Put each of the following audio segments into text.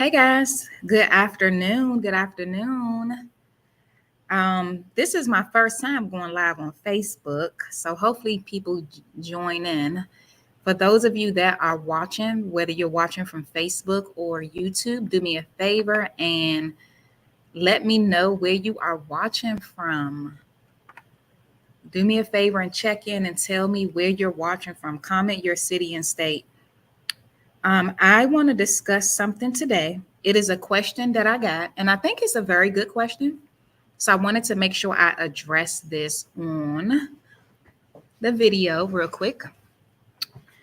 Hey guys, good afternoon. Good afternoon. This is my first time going live on Facebook, so hopefully people join in. For those of you that are watching, whether you're watching from Facebook or YouTube, do me a favor and let me know where you are watching from. Do me a favor and check in and tell me where you're watching from. Comment your city and state. I want to discuss something today. It is a question that I got, and I think it's a very good question. So I wanted to make sure I address this on the video real quick.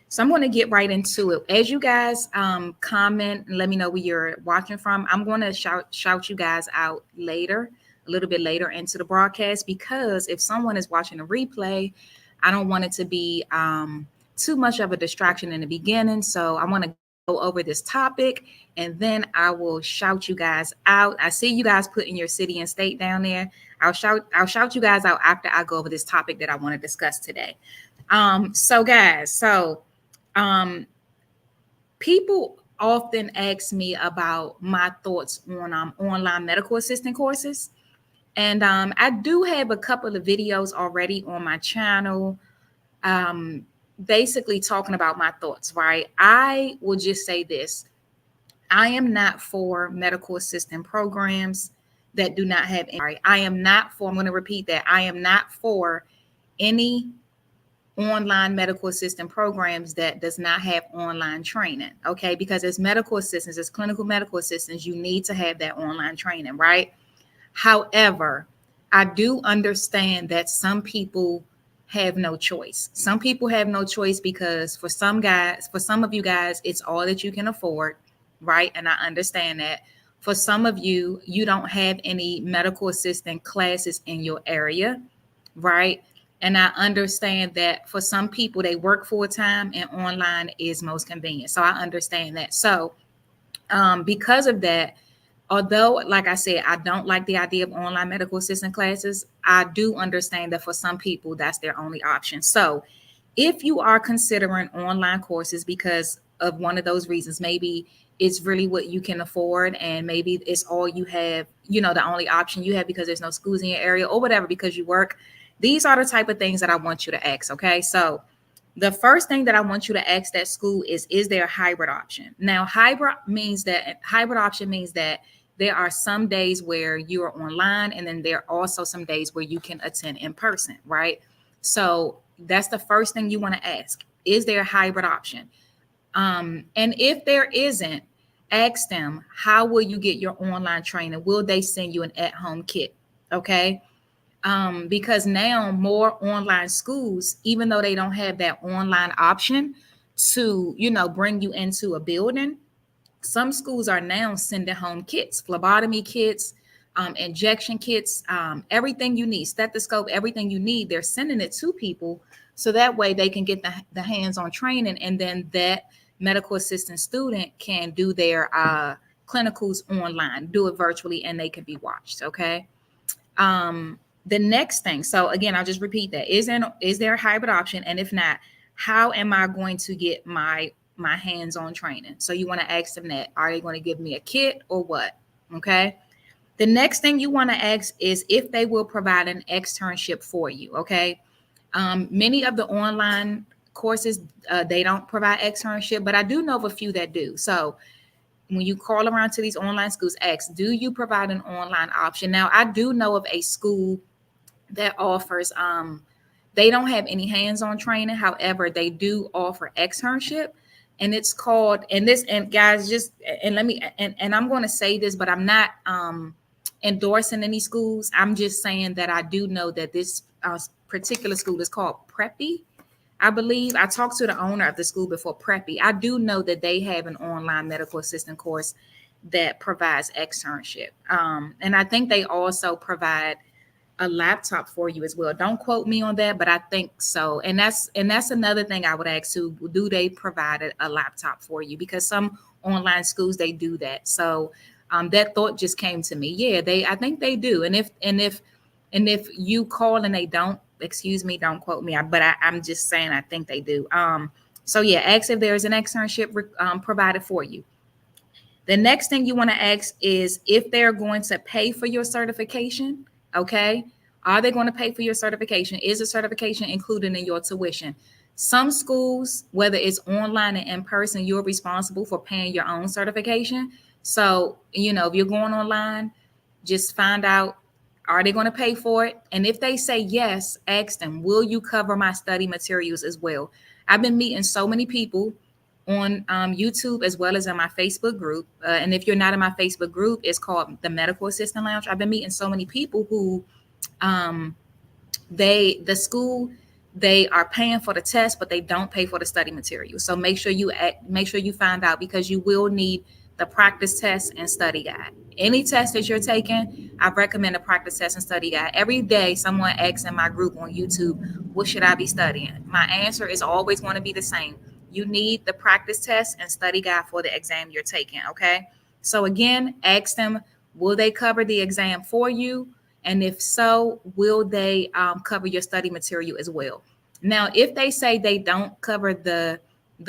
So I'm going to get right into it. As you guys comment and let me know where you're watching from, I'm going to shout you guys out later, a little bit later into the broadcast, because if someone is watching a replay, I don't want it to be too much of a distraction in the beginning. So I want to go over this topic and then I will shout you guys out. I see you guys putting your city and state down there. I'll shout you guys out after I go over this topic that I want to discuss today. So guys, um, people often ask me about my thoughts on online medical assistant courses. And I do have a couple of videos already on my channel, um, basically talking about my thoughts, right? I will just say this. I am not for medical assistant programs that do not have any. I am not for, I'm going to repeat that. I am not for any online medical assistant programs that does not have online training. Okay, because as medical assistants, as clinical medical assistants, you need to have that online training, right? However, I do understand that some people have no choice. Some people have no choice because for some guys, for some of you guys, it's all that you can afford, right? And I understand that. For some of you, you don't have any medical assistant classes in your area, right? And I understand that for some people, they work full time and online is most convenient. So I understand that. So, because of that, although, like I said, I don't like the idea of online medical assistant classes, I do understand that for some people, that's their only option. So, if you are considering online courses because of one of those reasons, maybe it's really what you can afford, and maybe it's all you have, the only option you have because there's no schools in your area or whatever, because you work. These are the type of things that I want you to ask. Okay. So, the first thing that I want you to ask that school is there a hybrid option? Now, hybrid option means that there are some days where you are online, and then there are also some days where you can attend in person, right? So that's the first thing you want to ask. Is there a hybrid option? And if there isn't, ask them, how will you get your online training? Will they send you an at-home kit? Okay. Because now more online schools, even though they don't have that online option to, bring you into a building, some schools are now sending home kits, phlebotomy kits, injection kits, everything you need, stethoscope, everything you need. They're sending it to people so that way they can get the hands-on training, and then that medical assistant student can do their clinicals online, do it virtually, and they can be watched. Okay. The next thing, so again, I'll just repeat that. Is there a hybrid option? And if not, how am I going to get my hands-on training? So you want to ask them that. Are they going to give me a kit or what? Okay. The next thing you want to ask is if they will provide an externship for you. Okay. Many of the online courses, they don't provide externship, but I do know of a few that do. So when you call around to these online schools, ask, do you provide an online option? Now, I do know of a school that offers, they don't have any hands-on training. However, they do offer externship, and it's called, and guys, just, and let me, and I'm going to say this, but I'm not endorsing any schools. I'm just saying that I do know that this particular school is called Preppy. I believe I talked to the owner of the school before. Preppy. I do know that they have an online medical assistant course that provides externship. And I think they also provide a laptop for you as well. Don't quote me on that, but I think so. And that's another thing I would ask too. Do they provide a laptop for you? Because some online schools, they do that. So that thought just came to me. Yeah, I think they do. And if you call and they don't, excuse me, don't quote me, but I'm just saying I think they do. So yeah, ask if there is an externship provided for you. The next thing you want to ask is if they're going to pay for your certification. Okay. Are they going to pay for your certification? Is the certification included in your tuition? Some schools, whether it's online and in person, you're responsible for paying your own certification. So, if you're going online, just find out, are they going to pay for it? And if they say yes, ask them, will you cover my study materials as well? I've been meeting so many people on YouTube as well as in my Facebook group. And if you're not in my Facebook group, it's called the Medical Assistant Lounge. I've been meeting so many people who um, the school, they are paying for the test, but they don't pay for the study material. So make sure you find out, because you will need the practice test and study guide. Any test that you're taking, I recommend a practice test and study guide. Every day, someone asks in my group on YouTube, what should I be studying? My answer is always going to be the same. You need the practice test and study guide for the exam you're taking, okay? So again, ask them, will they cover the exam for you? And if so, will they cover your study material as well? Now, if they say they don't cover the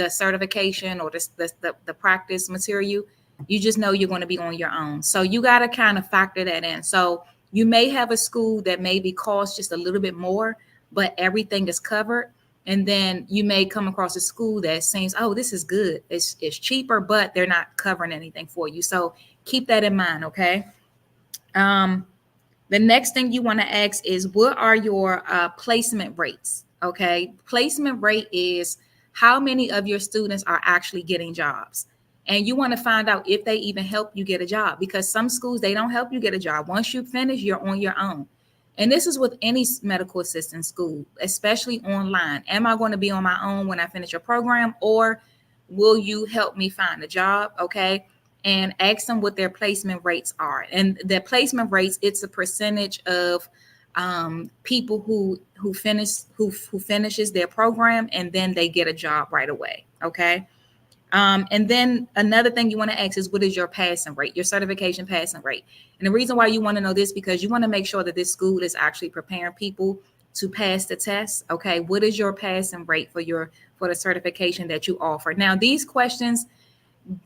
certification or the practice material, you just know you're going to be on your own. So you got to kind of factor that in. So you may have a school that maybe costs just a little bit more, but everything is covered. And then you may come across a school that seems, oh, this is good. It's cheaper, but they're not covering anything for you. So keep that in mind, okay? The next thing you want to ask is, what are your placement rates? Okay. Placement rate is how many of your students are actually getting jobs. And you want to find out if they even help you get a job, because some schools, they don't help you get a job. Once you finish, you're on your own. And this is with any medical assistant school, especially online. Am I going to be on my own when I finish a program, or will you help me find a job? Okay. And ask them what their placement rates are. And their placement rates, it's a percentage of people who finishes their program and then they get a job right away. Okay. And then another thing you want to ask is, what is your passing rate, your certification passing rate? And the reason why you want to know this, because you want to make sure that this school is actually preparing people to pass the test. Okay. What is your passing rate for the certification that you offer? Now, these questions,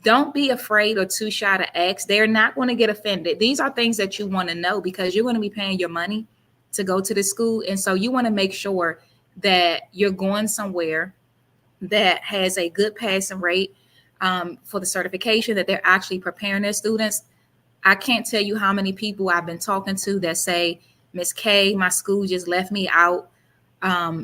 don't be afraid or too shy to ask. They're not going to get offended. These are things that you want to know, because you're going to be paying your money to go to the school. And so you want to make sure that you're going somewhere that has a good passing rate for the certification, that they're actually preparing their students. I can't tell you how many people I've been talking to that say, Miss K, my school just left me out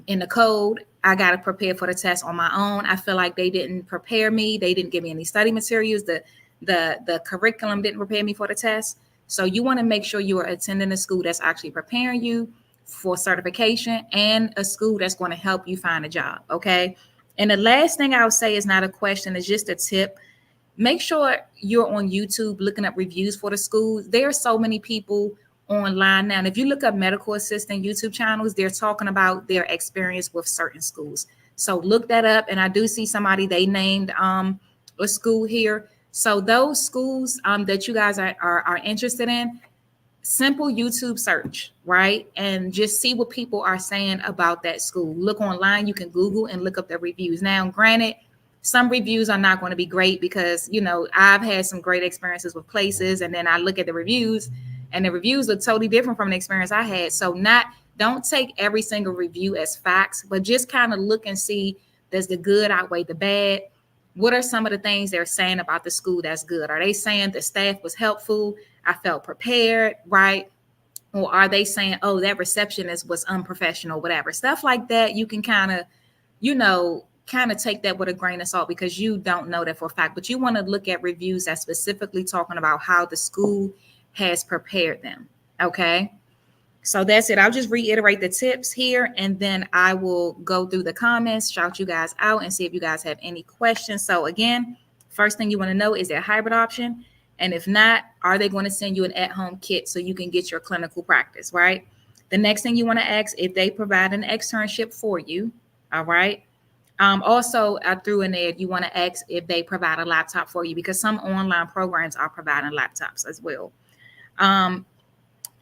in the code. I got to prepare for the test on my own. I feel like they didn't prepare me. They didn't give me any study materials. The curriculum didn't prepare me for the test. So you want to make sure you are attending a school that's actually preparing you for certification, and a school that's going to help you find a job. Okay. And the last thing I would say is not a question, it's just a tip. Make sure you're on YouTube looking up reviews for the schools. There are so many people online now. And if you look up medical assistant YouTube channels, they're talking about their experience with certain schools. So look that up. And I do see somebody, they named a school here. So those schools that you guys are interested in, simple YouTube search, right? And just see what people are saying about that school. Look online, you can Google and look up the reviews. Now, granted, some reviews are not going to be great, because, I've had some great experiences with places, and then I look at the reviews and the reviews look totally different from the experience I had. So don't take every single review as facts, but just kind of look and see, does the good outweigh the bad? What are some of the things they're saying about the school that's good? Are they saying the staff was helpful? I felt prepared, right? Or are they saying, oh, that receptionist was unprofessional, whatever? Stuff like that. You can kind of take that with a grain of salt, because you don't know that for a fact. But you want to look at reviews that's specifically talking about how the school has prepared them. Okay. So that's it. I'll just reiterate the tips here, and then I will go through the comments, shout you guys out, and see if you guys have any questions. So again, first thing you want to know, is there a hybrid option? And if not, are they going to send you an at-home kit so you can get your clinical practice, right? The next thing you want to ask, if they provide an externship for you, all right? Also, I threw in there, you want to ask if they provide a laptop for you, because some online programs are providing laptops as well.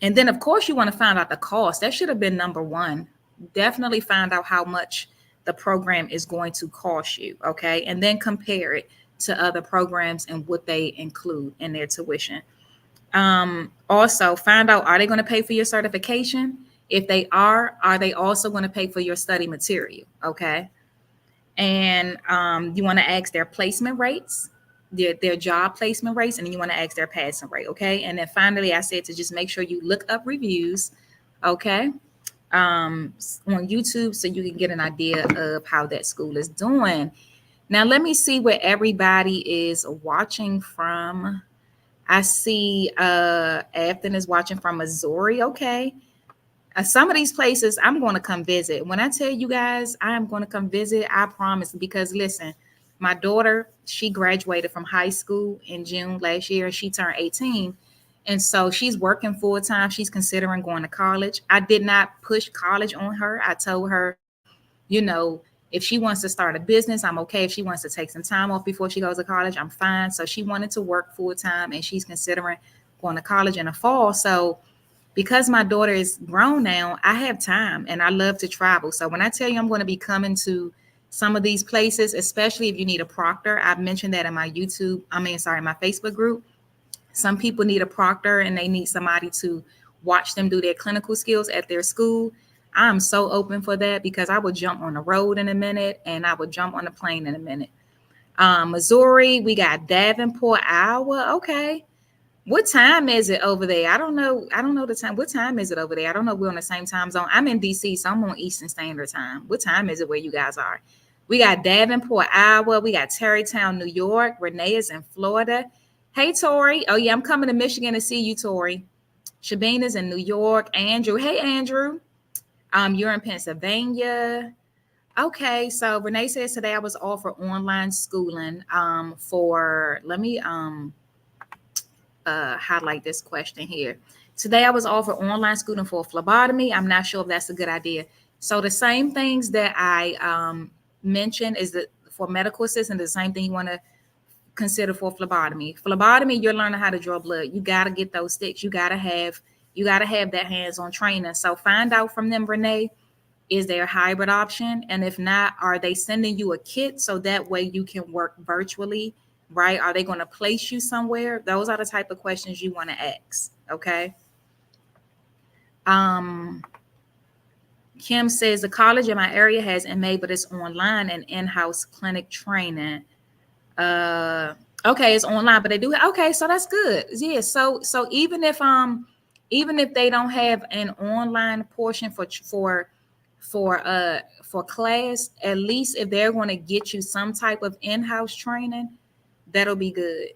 And then, of course, you want to find out the cost. That should have been number one. Definitely find out how much the program is going to cost you, okay? And then compare it. to other programs and what they include in their tuition. Also, find out, are they going to pay for your certification? If they are they also going to pay for your study material? Okay. And you want to ask their placement rates, their job placement rates, and then you want to ask their passing rate. Okay. And then finally, I said to just make sure you look up reviews. Okay. On YouTube so you can get an idea of how that school is doing. Now, let me see where everybody is watching from. I see Afton is watching from Missouri. Okay. Some of these places I'm going to come visit. When I tell you guys I am going to come visit, I promise. Because listen, my daughter, she graduated from high school in June last year. She turned 18. And so she's working full time. She's considering going to college. I did not push college on her. I told her, if she wants to start a business, I'm okay. If she wants to take some time off before she goes to college, I'm fine. So she wanted to work full time and she's considering going to college in the fall. So because my daughter is grown now, I have time and I love to travel. So when I tell you I'm going to be coming to some of these places, especially if you need a proctor, I've mentioned that in my my Facebook group. Some people need a proctor and they need somebody to watch them do their clinical skills at their school. I'm so open for that because I would jump on the road in a minute and I would jump on the plane in a minute. Missouri, we got Davenport, Iowa. Okay. What time is it over there? I don't know. I don't know the time. What time is it over there? I don't know. We're on the same time zone. I'm in DC, so I'm on Eastern Standard Time. What time is it where you guys are? We got Davenport, Iowa. We got Tarrytown, New York. Renee is in Florida. Hey, Tori. Oh, yeah, I'm coming to Michigan to see you, Tori. Shabine is in New York. Andrew. Hey, Andrew. You're in Pennsylvania. Okay, so Renee says today I was offered online schooling let me highlight this question here. Today I was offered online schooling for phlebotomy. I'm not sure if that's a good idea. So the same things that I mentioned is that for medical assistant, the same thing you want to consider for phlebotomy. Phlebotomy, you're learning how to draw blood. You got to get those sticks. You got to have that hands-on training. So find out from them, Renee, is there a hybrid option? And if not, are they sending you a kit so that way you can work virtually, right? Are they going to place you somewhere? Those are the type of questions you want to ask, okay? Kim says the college in my area has MA, but it's online and in-house clinic training. Okay, it's online, but they do. Okay, so that's good. Yeah. So even if they don't have an online portion for class, at least if they're going to get you some type of in-house training, that'll be good.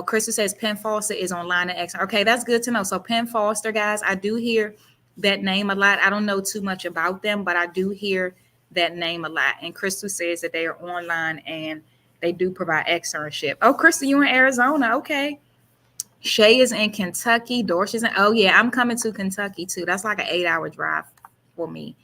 Crystal says Penn Foster is online at X. Okay, that's good to know. So Penn Foster, guys, I do hear that name a lot. I don't know too much about them, but I do hear that name a lot. And Crystal says that they are online and they do provide externship. Oh, Crystal, you're in Arizona. Okay. Shay is in Kentucky. Dorsch is in, oh yeah, I'm coming to Kentucky too. That's like an 8-hour drive for me.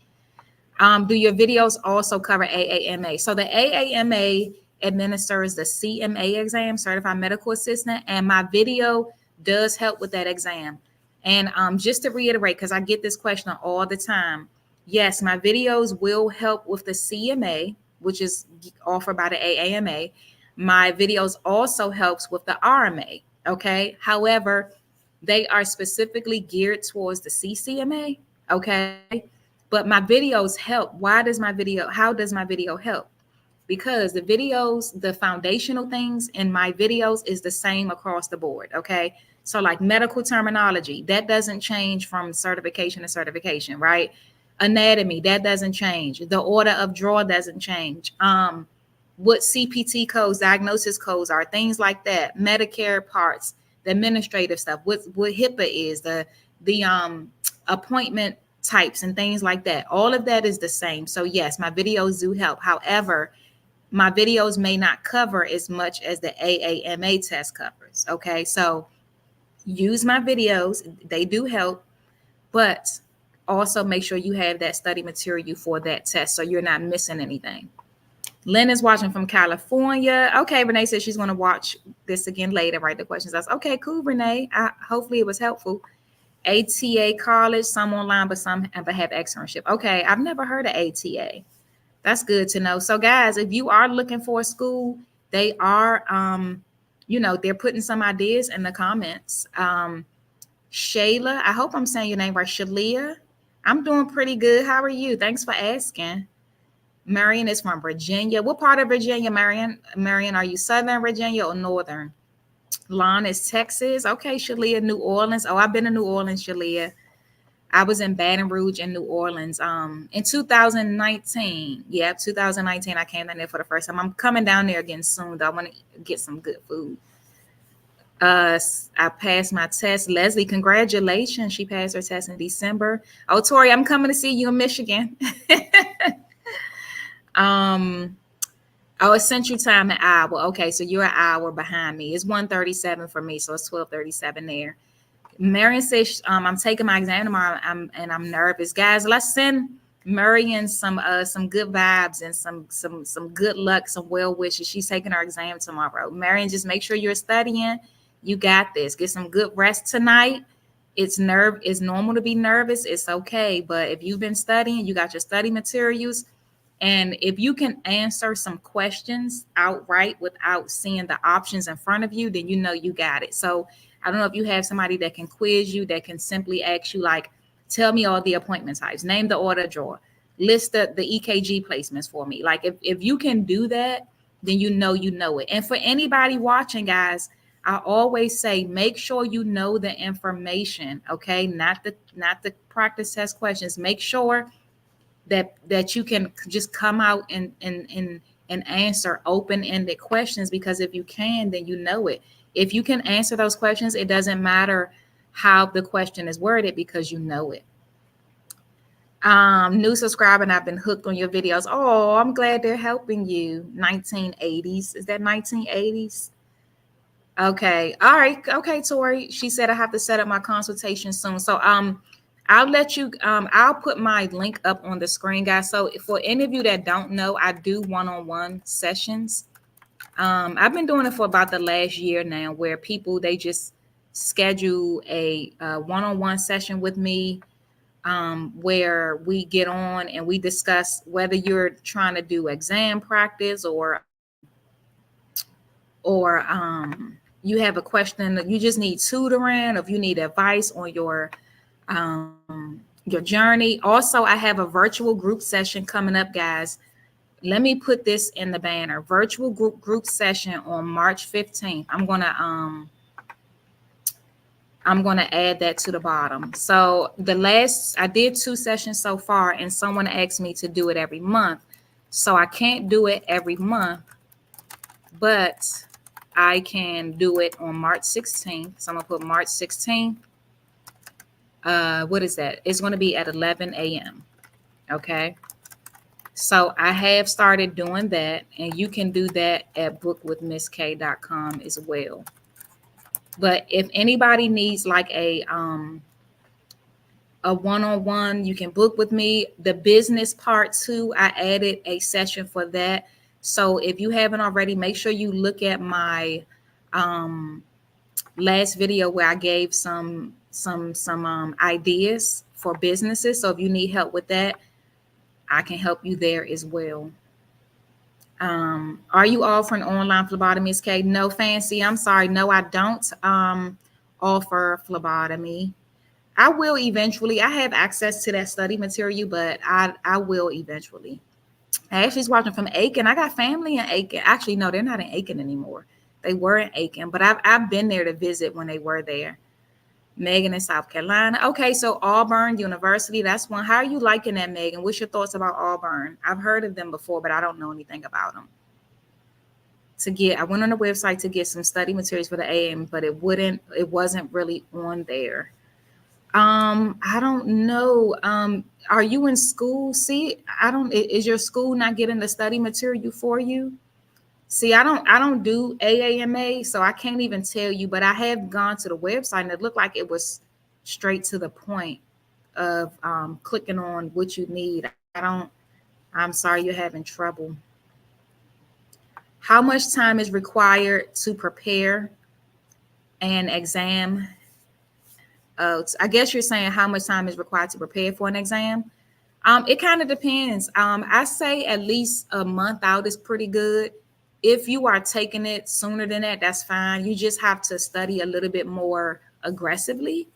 Do your videos also cover AAMA? So the AAMA administers the CMA exam, Certified Medical Assistant, and my video does help with that exam. And just to reiterate, because I get this question all the time, yes, my videos will help with the CMA, which is offered by the AAMA. My videos also helps with the RMA, okay? However, they are specifically geared towards the CCMA, okay? But my videos help. How does my video help? Because the videos, the foundational things in my videos is the same across the board, okay? So like medical terminology, that doesn't change from certification to certification, right? Anatomy, that doesn't change. The order of draw doesn't change. What CPT codes, diagnosis codes are, things like that. Medicare parts, the administrative stuff, what HIPAA is, the appointment types and things like that. All of that is the same. So yes, my videos do help. However, my videos may not cover as much as the AAMA test covers. Okay, so use my videos. They do help, but also make sure you have that study material for that test so you're not missing anything. Lynn is watching from California. Okay, Renee says she's going to watch this again later, right? The questions. I was, okay, cool, Renee. Hopefully it was helpful. ATA College, some online, but some have externship. Okay, I've never heard of ATA. That's good to know. So guys, if you are looking for a school they are, they're putting some ideas in the comments. Shayla, I hope I'm saying your name right. Shalia, I'm doing pretty good. How are you? Thanks for asking. Marion is from Virginia. What part of Virginia, Marion? Marion, are you Southern Virginia or Northern? Lon is Texas. Okay, Shalia, New Orleans. Oh, I've been to New Orleans, Shalia. I was in Baton Rouge in New Orleans in 2019. Yeah, 2019. I came down there for the first time. I'm coming down there again soon, though. I want to get some good food. I passed my test. Leslie, congratulations. She passed her test in December. Oh, Tori, I'm coming to see you in Michigan. Oh, it's Central Time an hour. Okay, so you're an hour behind me. It's 1:37 for me, so it's 12:37 there. Marion says, I'm taking my exam tomorrow, I'm nervous. Guys, let's send Marion some good vibes and some good luck, some well wishes. She's taking her exam tomorrow. Marion, just make sure you're studying. You got this. Get some good rest tonight. It's normal to be nervous. It's okay. But if you've been studying, you got your study materials. And if you can answer some questions outright without seeing the options in front of you, then you know you got it. So I don't know if you have somebody that can quiz you, that can simply ask you, like, tell me all the appointment types, name the order drawer, list the EKG placements for me. Like if you can do that, then you know it. And for anybody watching, guys, I always say, make sure you know the information, okay? Not the practice test questions. Make sure that you can just come out and answer open-ended questions, because if you can, then you know it. If you can answer those questions, it doesn't matter how the question is worded, because you know it. New subscriber, and I've been hooked on your videos. Oh, I'm glad they're helping you. 1980s. Is that 1980s? Okay. All right. Okay, Tori. She said I have to set up my consultation soon. So I'll let you, I'll put my link up on the screen, guys. So for any of you that don't know, I do one-on-one sessions. I've been doing it for about the last year now, where people, they just schedule a one-on-one session with me, where we get on and we discuss whether you're trying to do exam practice or you have a question that you just need tutoring, or if you need advice on your journey. Also, I have a virtual group session coming up, guys. Let me put this in the banner. Virtual group session on March 15th. I'm gonna add that to the bottom. So I did 2 sessions so far, and someone asked me to do it every month. So I can't do it every month, but I can do it on March 16th. So I'm gonna put March 16th. What is that? It's going to be at 11 a.m. Okay. So I have started doing that, and you can do that at bookwithmissk.com as well. But if anybody needs like a one-on-one, you can book with me. The business part too, I added a session for that. So if you haven't already, make sure you look at my last video where I gave some ideas for businesses. So if you need help with that, I can help you there as well. Are you offering online phlebotomy, K? No, Fancy. I'm sorry. No, I don't offer phlebotomy. I will eventually. I have access to that study material, but I will eventually. Ashley's watching from Aiken. I got family in Aiken. Actually, no, they're not in Aiken anymore. They were in Aiken, but I've been there to visit when they were there. Megan in South Carolina. Okay, so Auburn University, that's one. How are you liking that, Megan? What's your thoughts about Auburn? I've heard of them before, but I don't know anything about them. I went on the website to get some study materials for the AM, but it wasn't really on there. I don't know. Are you in school? See, is your school not getting the study material for you? See, I don't do AAMA, so I can't even tell you, but I have gone to the website and it looked like it was straight to the point of clicking on what you need. I'm sorry you're having trouble. How much time is required to prepare an exam? I guess you're saying how much time is required to prepare for an exam. It kind of depends. I say at least a month out is pretty good. if you are taking it sooner than that, that's fine. You just have to study a little bit more aggressively.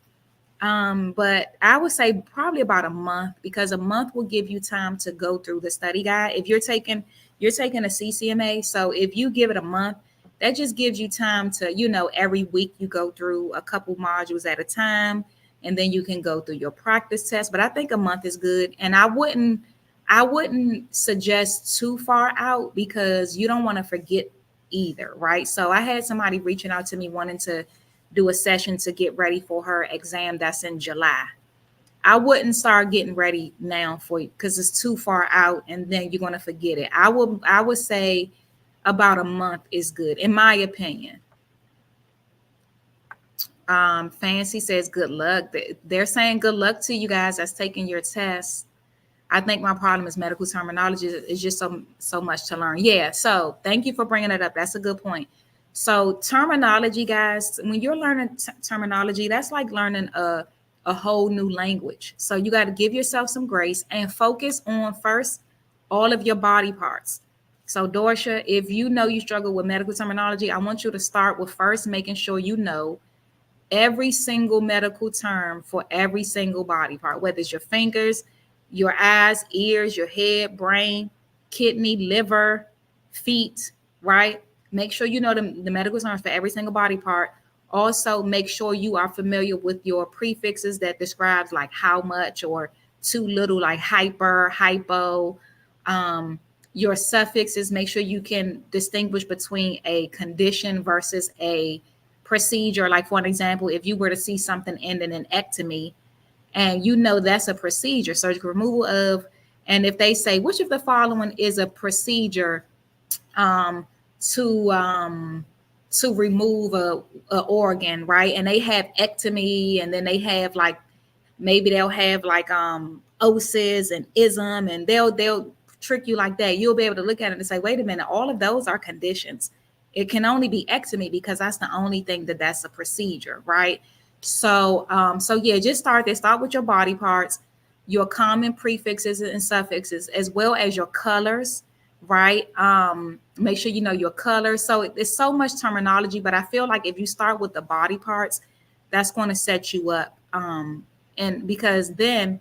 But I would say probably about a month, because a month will give you time to go through the study guide. If you're taking a CCMA, so if you give it a month, that just gives you time to, every week you go through a couple modules at a time, and then you can go through your practice test. But I think a month is good, and I wouldn't suggest too far out, because you don't want to forget either, right? So I had somebody reaching out to me wanting to do a session to get ready for her exam that's in July. I wouldn't start getting ready now for you, because it's too far out and then you're going to forget it. I would say about a month is good, in my opinion. Fancy says good luck. They're saying good luck to you guys that's taking your test. I think my problem is medical terminology. It's just so much to learn. Yeah. So thank you for bringing it up. That's a good point. So terminology, guys, when you're learning terminology, that's like learning a whole new language. So you got to give yourself some grace and focus on first all of your body parts. So Dorsha, if you know you struggle with medical terminology, I want you to start with first making sure you know every single medical term for every single body part, whether it's your fingers, your eyes, ears, your head, brain, kidney, liver, feet, right? Make sure you know the medical terms for every single body part. Also, make sure you are familiar with your prefixes that describes like how much or too little, like hyper, hypo. Your suffixes, make sure you can distinguish between a condition versus a procedure. Like for an example, if you were to see something ending in ectomy, and that's a procedure, surgical removal of, and if they say which of the following is a procedure um, to remove a organ, right? And they have ectomy, and then they have like maybe they'll have like osis and ism, and they'll trick you like that. You'll be able to look at it and say, wait a minute, all of those are conditions. It can only be ectomy because that's the only thing that's a procedure, right? So yeah, just start there. Start with your body parts, your common prefixes and suffixes, as well as your colors, right? Make sure you know your colors. So it's so much terminology, but I feel like if you start with the body parts, that's going to set you up. And because then,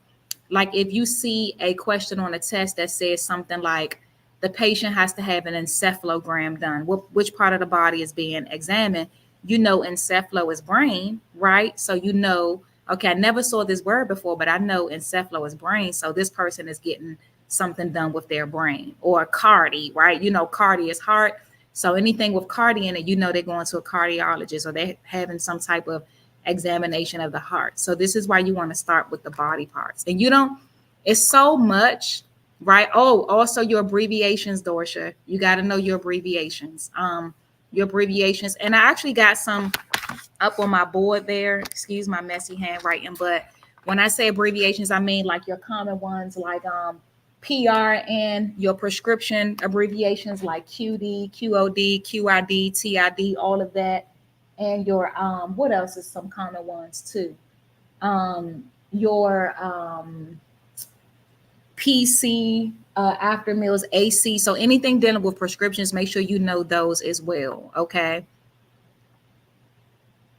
like if you see a question on a test that says something like the patient has to have an encephalogram done, which part of the body is being examined, encephalo is brain, right? So okay, I never saw this word before, but I know encephalo is brain. So this person is getting something done with their brain. Or cardi, right? Cardi is heart. So anything with cardi in it, they're going to a cardiologist, or they're having some type of examination of the heart. So this is why you want to start with the body parts. And it's so much, right? Oh, also your abbreviations, Dorsha. You got to know your abbreviations. And I actually got some up on my board there. Excuse my messy handwriting, but when I say abbreviations, I mean like your common ones like PRN, your prescription abbreviations like QD, QOD, QID, TID, all of that. And your what else is some common ones too? Your PC, after meals, AC. So anything dealing with prescriptions, make sure you know those as well. Okay.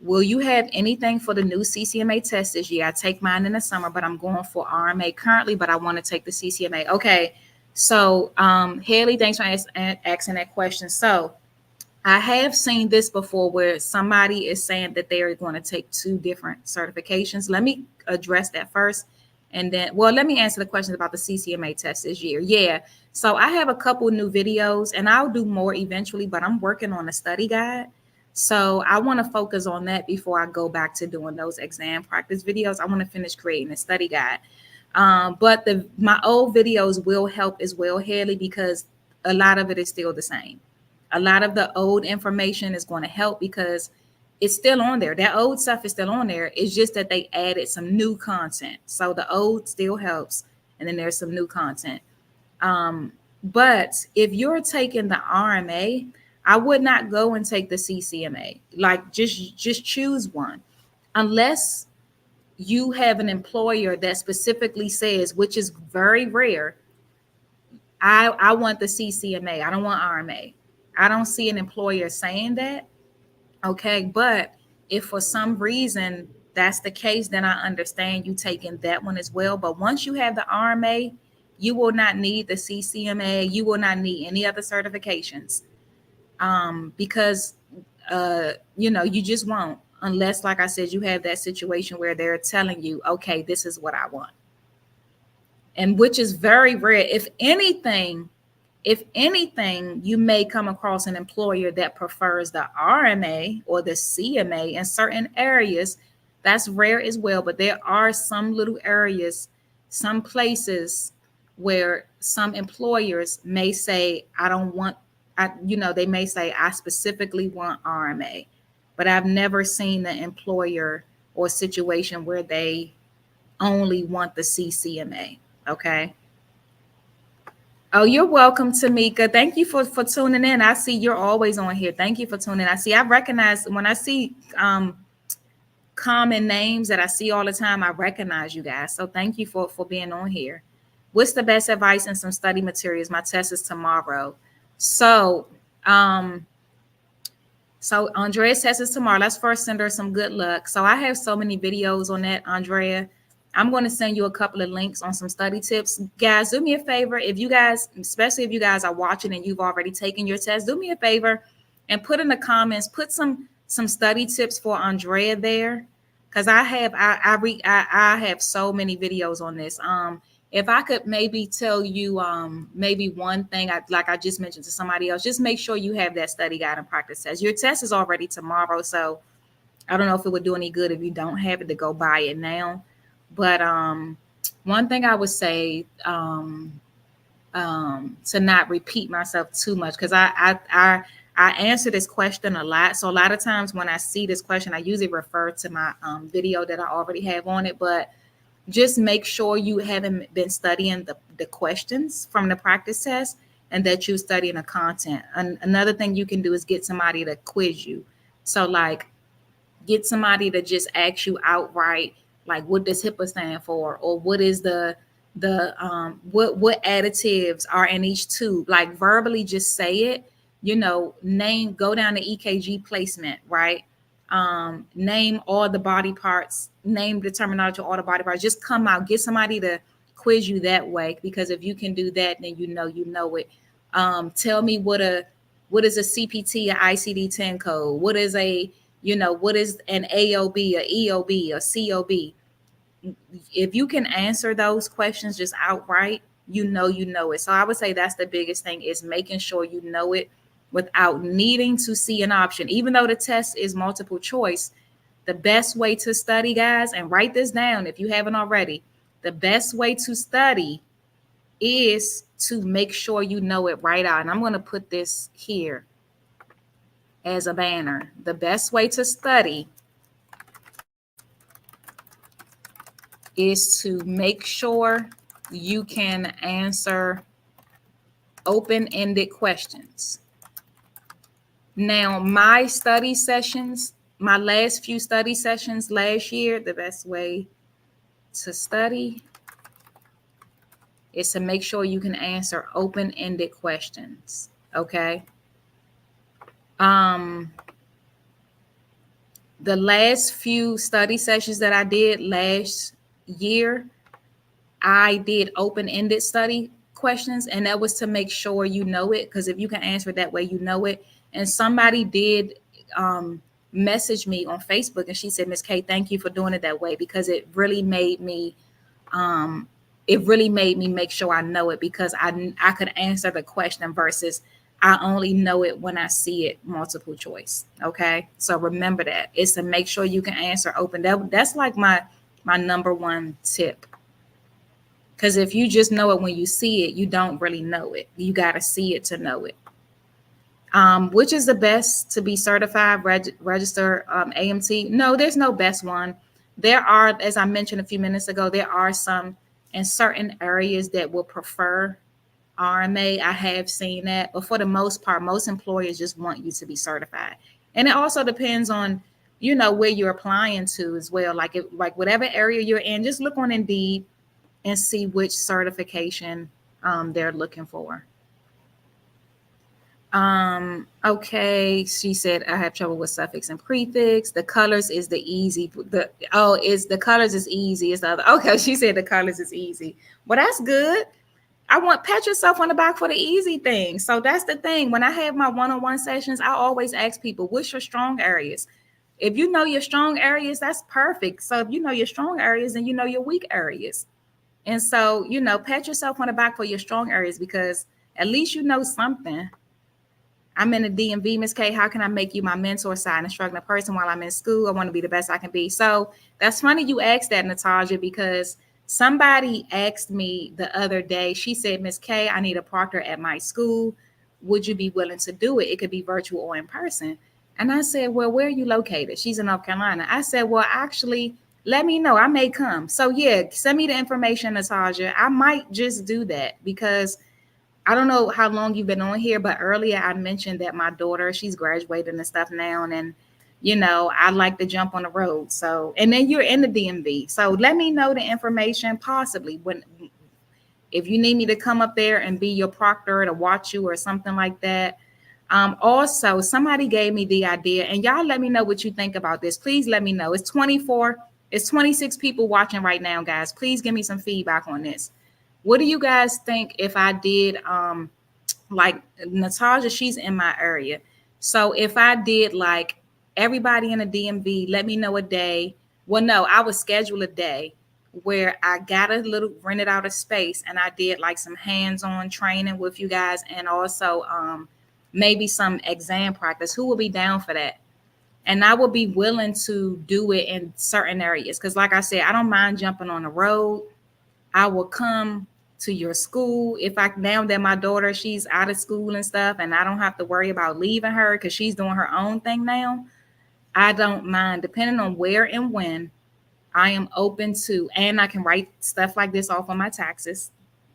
Will you have anything for the new CCMA test this year? I take mine in the summer, but I'm going for RMA currently, but I want to take the CCMA. Okay. So Haley, thanks for asking that question. So I have seen this before where somebody is saying that they are going to take two different certifications. Let me address that first. And then, let me answer the questions about the CCMA test this year. Yeah. So I have a couple new videos, and I'll do more eventually, but I'm working on a study guide. So I want to focus on that before I go back to doing those exam practice videos. I want to finish creating a study guide. But my old videos will help as well, Haley, because a lot of it is still the same. A lot of the old information is going to help because it's still on there. That old stuff is still on there. It's just that they added some new content. So the old still helps, and then there's some new content. But if you're taking the RMA, I would not go and take the CCMA. Like just choose one, unless you have an employer that specifically says, which is very rare, I want the CCMA. I don't want RMA. I don't see an employer saying that. Okay. But if for some reason that's the case, then I understand you taking that one as well. But once you have the RMA, you will not need the CCMA. You will not need any other certifications, because you just won't, unless, like I said, you have that situation where they're telling you, okay, this is what I want. And which is very rare. If anything, you may come across an employer that prefers the RMA or the CMA in certain areas. That's rare as well. But there are some little areas, some places where some employers may say, I don't want, they may say, I specifically want RMA. But I've never seen the employer or situation where they only want the CCMA. Okay. Oh, you're welcome, Tamika. Thank you for tuning in. I see you're always on here. Thank you for tuning in. I recognize when I see common names that I see all the time, I recognize you guys. So thank you for being on here. What's the best advice and some study materials? My test is tomorrow. So Andrea's test is tomorrow. Let's first send her some good luck. So I have so many videos on that, Andrea. I'm going to send you a couple of links on some study tips. Guys, do me a favor. If you guys, especially if you guys are watching and you've already taken your test, do me a favor and put in the comments, put some study tips for Andrea there. Because I have so many videos on this. If I could maybe tell you maybe one thing, like I just mentioned to somebody else, just make sure you have that study guide and practice test. Your test is already tomorrow, so I don't know if it would do any good if you don't have it to go buy it now. But one thing I would say, to not repeat myself too much, because I answer this question a lot. So a lot of times when I see this question, I usually refer to my video that I already have on it. But just make sure you haven't been studying the questions from the practice test and that you're studying the content. And another thing you can do is get somebody to quiz you. So like get somebody to just ask you outright, like, what does HIPAA stand for? Or what is what additives are in each tube? Like verbally just say it, go down to EKG placement, right? Name all the body parts, name the terminology of all the body parts, just come out, get somebody to quiz you that way. Because if you can do that, then you know it. Tell me what is a CPT, a ICD-10 code? What is what is an AOB, a EOB, a COB? If you can answer those questions just outright, you know it. So I would say that's the biggest thing, is making sure you know it without needing to see an option. Even though the test is multiple choice, the best way to study, guys, and write this down if you haven't already, the best way to study is to make sure you know it right out. And I'm going to put this here as a banner. The best way to study is to make sure you can answer open-ended questions. Now, my study sessions, my last few study sessions last year, the best way to study is to make sure you can answer open-ended questions. Okay. The last few study sessions that I did last year, I did open-ended study questions, and that was to make sure you know it, because if you can answer it that way, you know it. And somebody did message me on Facebook, and she said, Ms. K, thank you for doing it that way, because it really made me make sure I know it, because I could answer the question versus I only know it when I see it multiple choice. Okay. So remember that it's to make sure you can answer open. That's like my number one tip. Because if you just know it when you see it, you don't really know it. You got to see it to know it. Which is the best to be certified, register AMT? No, there's no best one. There are, as I mentioned a few minutes ago, there are some in certain areas that will prefer RMA. I have seen that, but for the most part, most employers just want you to be certified. And it also depends on, where you're applying to as well. Like whatever area you're in, just look on Indeed and see which certification they're looking for. Okay, she said I have trouble with suffix and prefix. The colors is the easy. The colors is easy. It's the other. Okay, she said the colors is easy. Well, that's good. I want pat yourself on the back for the easy thing. So that's the thing. When I have my one-on-one sessions, I always ask people, what's your strong areas? If you know your strong areas, that's perfect. So if you know your strong areas, then you know your weak areas. And so, pat yourself on the back for your strong areas because at least you know something. I'm in the DMV, Miss K. How can I make you my mentor side and struggling person while I'm in school? I want to be the best I can be. So that's funny you asked that, Natasha, because somebody asked me the other day. She said, Miss K, I need a proctor at my school. Would you be willing to do it? It could be virtual or in person. And I said, well, where are you located? She's in North Carolina. I said, well, actually, let me know. I may come. So yeah, send me the information, Natasha. I might just do that because I don't know how long you've been on here, but earlier I mentioned that my daughter, she's graduated and stuff now. And, I like to jump on the road. So, and then you're in the DMV. So let me know the information possibly if you need me to come up there and be your proctor to watch you or something like that. Also, somebody gave me the idea, and y'all let me know what you think about this. Please let me know. It's 26 people watching right now, guys. Please give me some feedback on this. What do you guys think if I did like Natasha, she's in my area. So if I did like everybody in the DMV, let me know a day. Well, no, I would schedule a day where I got a little rented out a space and I did like some hands-on training with you guys and also maybe some exam practice. Who will be down for that? And I would be willing to do it in certain areas. Because like I said, I don't mind jumping on the road. I will come to your school if I now that my daughter she's out of school and stuff and I don't have to worry about leaving her because she's doing her own thing now. I don't mind depending on where and when. I am open to, and I can write stuff like this off on my taxes.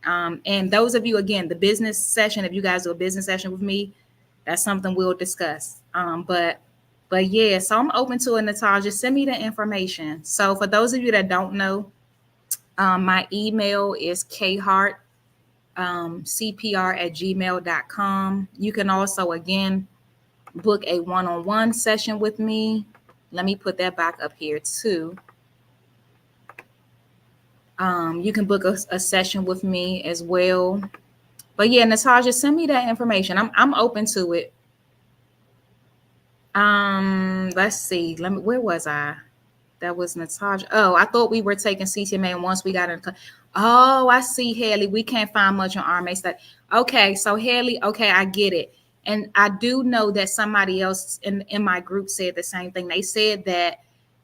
And those of you, again, the business session, if you guys do a business session with me, that's something we'll discuss. But yeah, so I'm open to it, Natasha. Send me the information. So for those of you that don't know, my email is khart cpr@gmail.com. You can also, again, book a one-on-one session with me. Let me put that back up here too. You can book a session with me as well. But yeah, Natasha, send me that information. I'm open to it. Let's see. Where was I? That was Natasha. Oh, I thought we were taking CCMA, and once we got in. Oh, I see, Haley. We can't find much on RMA stuff. Okay, so Haley, okay, I get it. And I do know that somebody else in my group said the same thing. They said that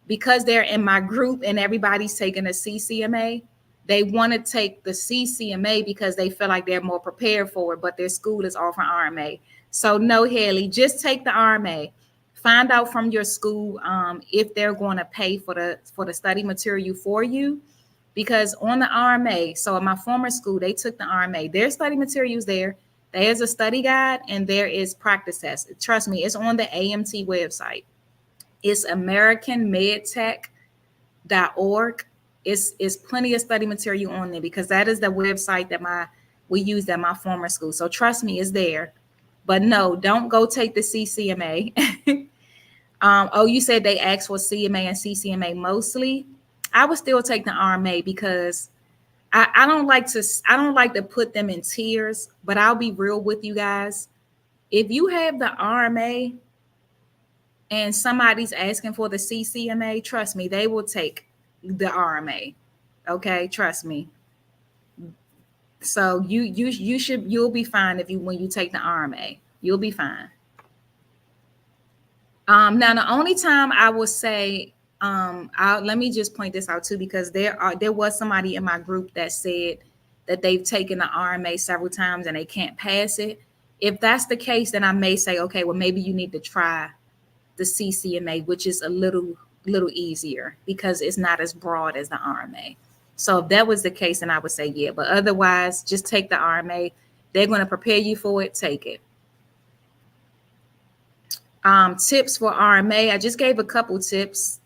because they're in my group and everybody's taking a CCMA, they want to take the CCMA because they feel like they're more prepared for it, but their school is offering RMA. So no, Haley, just take the RMA. Find out from your school if they're going to pay for the study material for you, because on the RMA, so in my former school, they took the RMA. Their study materials there. There's a study guide and there is practice tests. Trust me, it's on the AMT website. It's AmericanMedTech.org. It's plenty of study material on there because that is the website that we used at my former school. So trust me, it's there. But no, don't go take the CCMA. Oh, you said they asked for CMA and CCMA mostly. I would still take the RMA because I don't like to put them in tiers, but I'll be real with you guys. If you have the RMA and somebody's asking for the CCMA, trust me, they will take the RMA. Okay, trust me. So you'll be fine when you take the RMA. You'll be fine. Now the only time I will say, let me just point this out too, because there was somebody in my group that said that they've taken the RMA several times and they can't pass it. If that's the case, then I may say, okay, well, maybe you need to try the CCMA, which is a little easier because it's not as broad as the RMA. So if that was the case, then I would say, yeah, but otherwise just take the RMA. They're going to prepare you for it. Take it. Tips for RMA. I just gave a couple tips.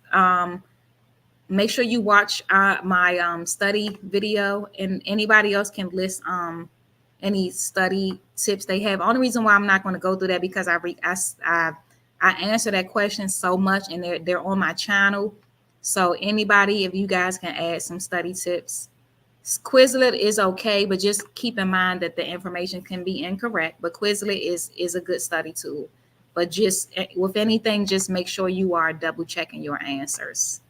Make sure you watch my study video, and anybody else can list any study tips they have. Only reason why I'm not going to go through that because I answer that question so much, and they're on my channel. So anybody, if you guys can add some study tips, Quizlet is okay, but just keep in mind that the information can be incorrect. But Quizlet is a good study tool. But just with anything, just make sure you are double checking your answers.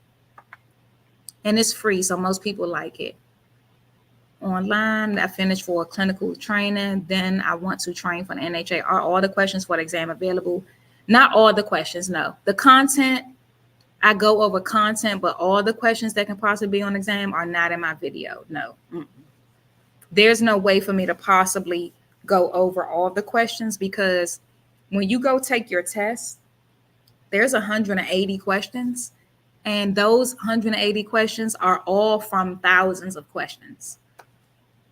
And it's free, so most people like it. Online, I finished for clinical training. Then I want to train for the NHA. Are all the questions for the exam available? Not all the questions, no. The content, I go over content, but all the questions that can possibly be on exam are not in my video. No. There's no way for me to possibly go over all the questions, because when you go take your test, there's 180 questions, and those 180 questions are all from thousands of questions.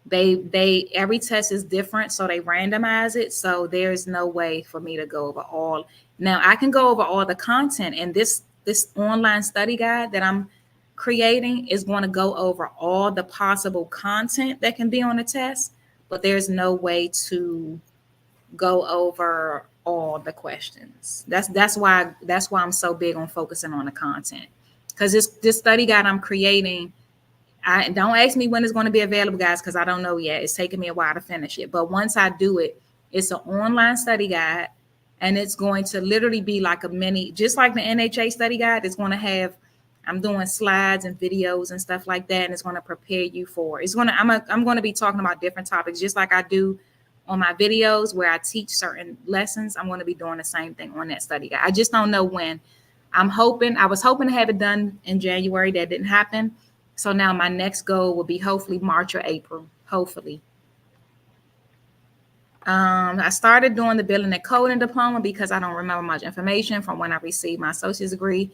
They every test is different, so they randomize it. So there's no way for me to go over all. Now I can go over all the content, and this online study guide that I'm creating is going to go over all the possible content that can be on the test, but there's no way to go over all the questions. That's why I'm so big on focusing on the content, because this study guide I'm creating, I don't ask me when it's going to be available, guys, because I don't know yet. It's taking me a while to finish it. But once I do it, it's an online study guide, and it's going to literally be like a mini, just like the NHA study guide. It's going to have, I'm doing slides and videos and stuff like that, and it's going to prepare you for. I'm going to be talking about different topics, just like I do on my videos where I teach certain lessons. I'm going to be doing the same thing on that study guide. I just don't know when. I was hoping to have it done in January. That didn't happen. So now my next goal will be hopefully March or April, hopefully. I started doing the billing and coding diploma because I don't remember much information from when I received my associate's degree.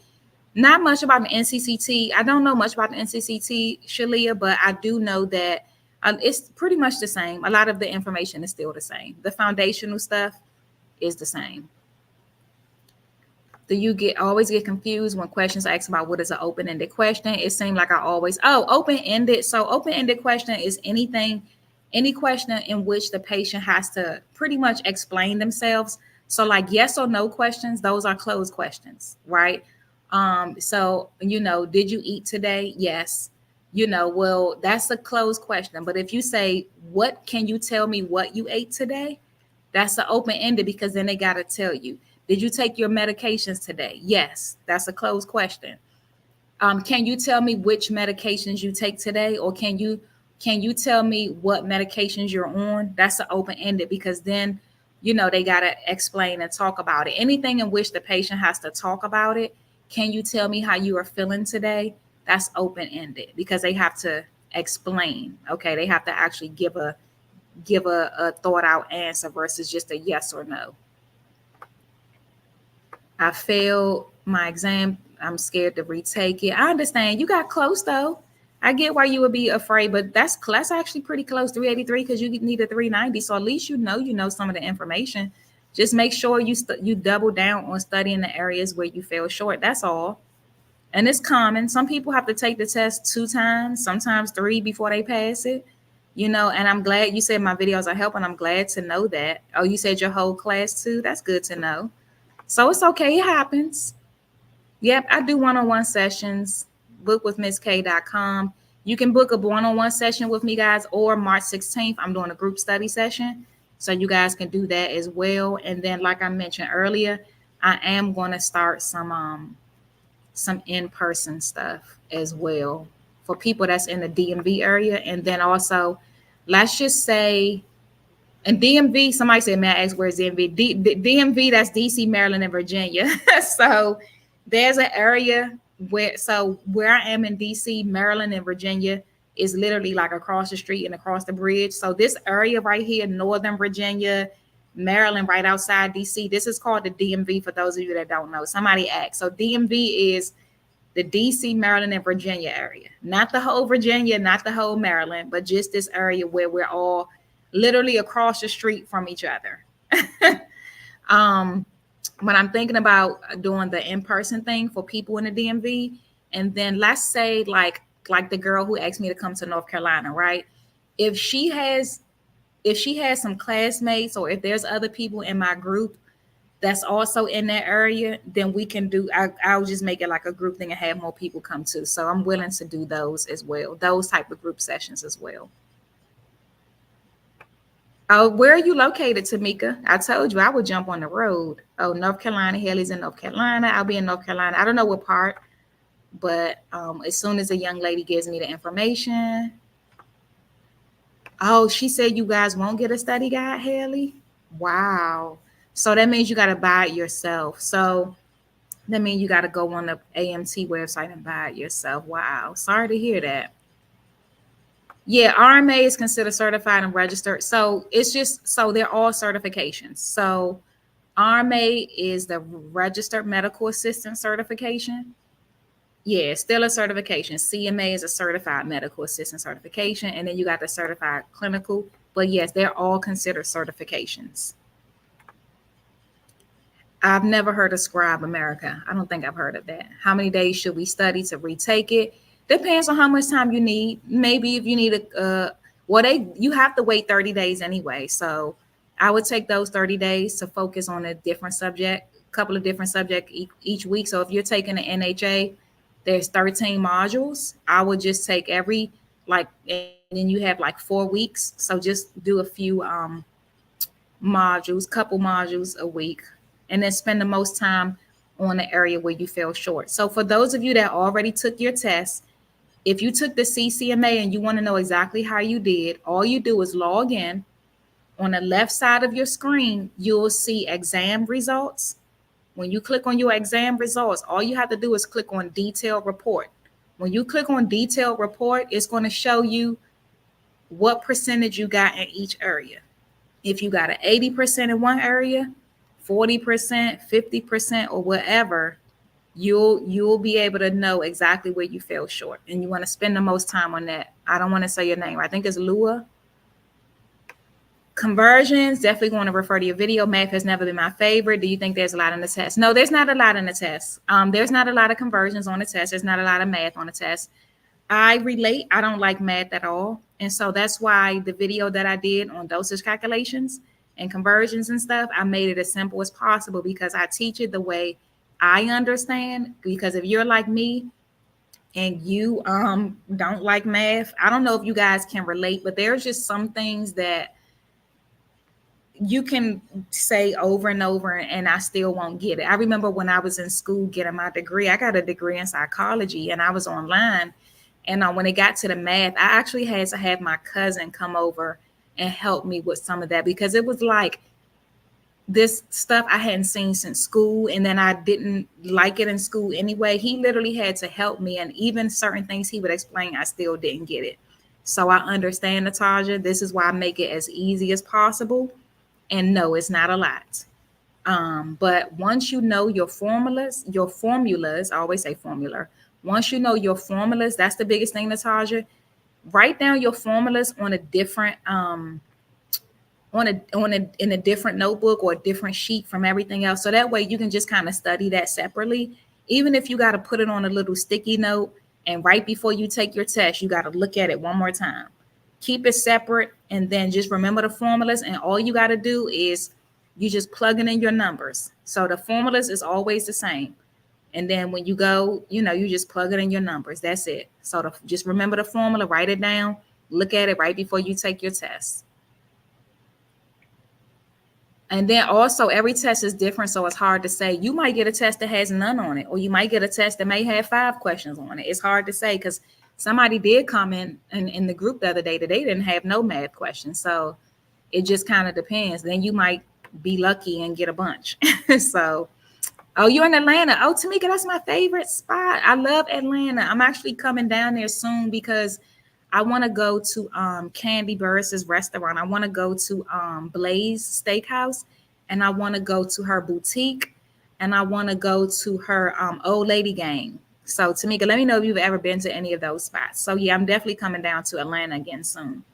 Not much about the NCCT. I don't know much about the NCCT, Shalia, but I do know that it's pretty much the same. A lot of the information is still the same. The foundational stuff is the same. Do you always get confused when questions ask about what is an open-ended question? It seemed like I always, open-ended. So open-ended question is any question in which the patient has to pretty much explain themselves. So like yes or no questions, those are closed questions, right? So, did you eat today? Yes. Well, that's a closed question. But if you say, what can you tell me what you ate today? That's an open-ended, because then they got to tell you. Did you take your medications today? Yes, that's a closed question. Can you tell me which medications you take today? Or can you tell me what medications you're on? That's an open-ended, because then, they got to explain and talk about it. Anything in which the patient has to talk about it. Can you tell me how you are feeling today? That's open-ended, because they have to explain. Okay, they have to actually give a thought out answer versus just a yes or no. I failed my exam. I'm scared to retake it. I understand. You got close though. I get why you would be afraid, but that's actually pretty close, 383, because you need a 390. So at least you know some of the information. Just make sure you double down on studying the areas where you fell short. That's all. And it's common. Some people have to take the test 2 times, sometimes 3 before they pass it. And I'm glad you said my videos are helping. I'm glad to know that. Oh, you said your whole class too? That's good to know. So it's okay. It happens. Yep, I do one-on-one sessions. Bookwithmissk.com. You can book a one-on-one session with me, guys, or March 16th, I'm doing a group study session. So you guys can do that as well. And then, like I mentioned earlier, I am going to start some in-person stuff as well for people that's in the DMV area. And then also, let's just say, and DMV, somebody said, may I ask where's DMV? DMV, that's DC, Maryland, and Virginia. So there's an area where I am in DC, Maryland, and Virginia is literally like across the street and across the bridge. So this area right here, Northern Virginia, Maryland, right outside DC, this is called the DMV for those of you that don't know. Somebody asked. So DMV is the DC, Maryland, and Virginia area. Not the whole Virginia, not the whole Maryland, but just this area where we're all literally across the street from each other. When I'm thinking about doing the in-person thing for people in the DMV, and then let's say like the girl who asked me to come to North Carolina, right? If she has if she has some classmates or if there's other people in my group that's also in that area, then we can do, I'll just make it like a group thing and have more people come too. So I'm willing to do those as well, those type of group sessions as well. Oh, where are you located, Tamika? I told you I would jump on the road. Oh, North Carolina. Haley's in North Carolina. I'll be in North Carolina. I don't know what part, but as soon as a young lady gives me the information. Oh, she said you guys won't get a study guide, Haley? Wow. So that means you got to buy it yourself. So that means you got to go on the AMT website and buy it yourself. Wow. Sorry to hear that. Yeah, RMA is considered certified and registered. So it's just, so they're all certifications. So RMA is the registered medical assistant certification. Yeah, still a certification. CMA is a certified medical assistant certification. And then you got the certified clinical. But yes, they're all considered certifications. I've never heard of Scribe America. I don't think I've heard of that. How many days should we study to retake it? Depends on how much time you need. Maybe if you need you have to wait 30 days anyway. So I would take those 30 days to focus on a different subject, a couple of different subjects each week. So if you're taking an NHA, there's 13 modules. I would just take and then you have like 4 weeks. So just do a few couple modules a week, and then spend the most time on the area where you fell short. So for those of you that already took your test, if you took the CCMA and you want to know exactly how you did, all you do is log in. On the left side of your screen, you'll see exam results. When you click on your exam results, all you have to do is click on detailed report. When you click on detailed report, it's going to show you what percentage you got in each area. If you got an 80% in one area, 40%, 50%, or whatever, you'll be able to know exactly where you fell short. And you want to spend the most time on that. I don't want to say your name. I think it's Lua. Conversions, definitely going to refer to your video. Math has never been my favorite. Do you think there's a lot in the test? No, there's not a lot in the test. There's not a lot of conversions on the test. There's not a lot of math on the test. I don't like math at all. And so that's why the video that I did on dosage calculations and conversions and stuff, I made it as simple as possible because I teach it the way I understand. Because if you're like me and you don't like math, I don't know if you guys can relate, but there's just some things that you can say over and over and I still won't get it. I remember when I was in school getting my degree, I got a degree in psychology and I was online. And when it got to the math, I actually had to have my cousin come over and help me with some of that because it was like this stuff I hadn't seen since school. And then I didn't like it in school anyway. He literally had to help me. And even certain things he would explain, I still didn't get it. So I understand, Natasha. This is why I make it as easy as possible. And no, it's not a lot. But once you know your formulas, I always say formula. Once you know your formulas, that's the biggest thing, Natasha. Write down your formulas on a different in a different notebook or a different sheet from everything else. So that way you can just kind of study that separately. Even if you got to put it on a little sticky note and right before you take your test, you got to look at it one more time. Keep it separate and then just remember the formulas. And all you got to do is you just plug in your numbers. So the formulas is always the same. And then when you go, you just plug it in your numbers. That's it. So just remember the formula, write it down, look at it right before you take your test. And then also every test is different. So it's hard to say. You might get a test that has none on it, or you might get a test that may have 5 questions on it. It's hard to say because somebody did comment in the group the other day that they didn't have no math questions. So it just kind of depends. Then you might be lucky and get a bunch. So, oh, you're in Atlanta. Oh, Tamika, that's my favorite spot. I love Atlanta. I'm actually coming down there soon because I want to go to Candy Burris's restaurant. I want to go to Blaze Steakhouse, and I want to go to her boutique, and I want to go to her old lady game. So Tamika, let me know if you've ever been to any of those spots. So yeah, I'm definitely coming down to Atlanta again soon.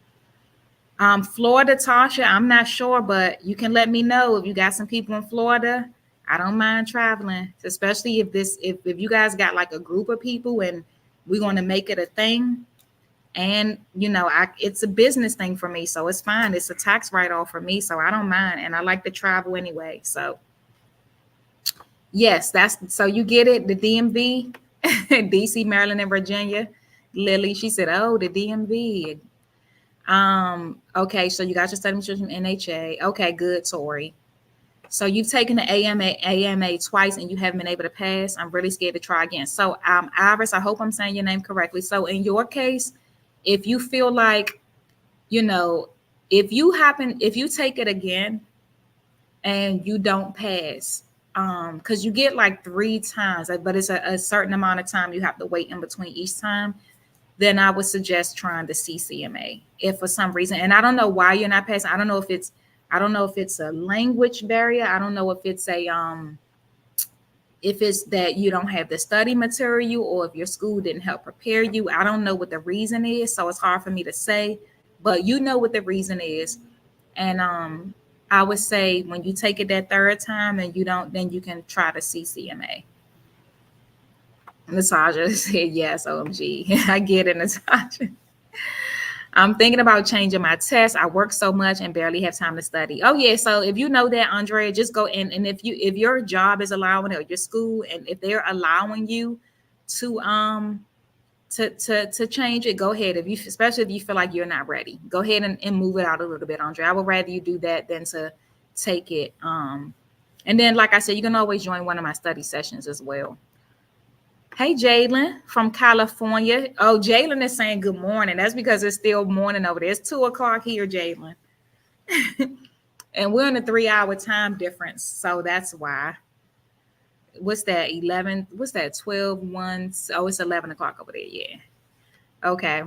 Florida, Tasha, I'm not sure, but you can let me know if you got some people in Florida. I don't mind traveling, especially if you guys got like a group of people and we're going to make it a thing. And it's a business thing for me, so it's fine. It's a tax write-off for me, so I don't mind. And I like to travel anyway. So yes, so you get it, the DMV, DC, Maryland, and Virginia. Lily, she said, oh, the DMV. Okay, so you got your study materials from NHA. Okay, good, Tori. So you've taken the AMA twice and you haven't been able to pass. I'm really scared to try again. So Iris, I hope I'm saying your name correctly. So in your case, if you feel like, if you take it again and you don't pass, because you get like 3 times, but it's a certain amount of time you have to wait in between each time, then I would suggest trying the CCMA. If for some reason, and I don't know why you're not passing. I don't know if it's a language barrier. I don't know if it's if it's that you don't have the study material or if your school didn't help prepare you. I don't know what the reason is, so it's hard for me to say, but you know what the reason is. And I would say when you take it that 3rd time and you don't, then you can try the CCMA. Natasha said yes, OMG. I get it, Natasha. I'm thinking about changing my test. I work so much and barely have time to study. Oh yeah. So if you know that, Andrea, just go in. And if your job is allowing it, or your school, and if they're allowing you to change it, go ahead. Especially if you feel like you're not ready, go ahead and move it out a little bit, Andrea. I would rather you do that than to take it. And then, like I said, you can always join one of my study sessions as well. Hey, Jalen from California. Oh, Jalen is saying good morning. That's because it's still morning over there. It's 2:00 here, Jalen. And we're in a 3-hour time difference. So that's why. What's that? 11? What's that? 12, 1. Oh, it's 11 o'clock over there. Yeah. Okay.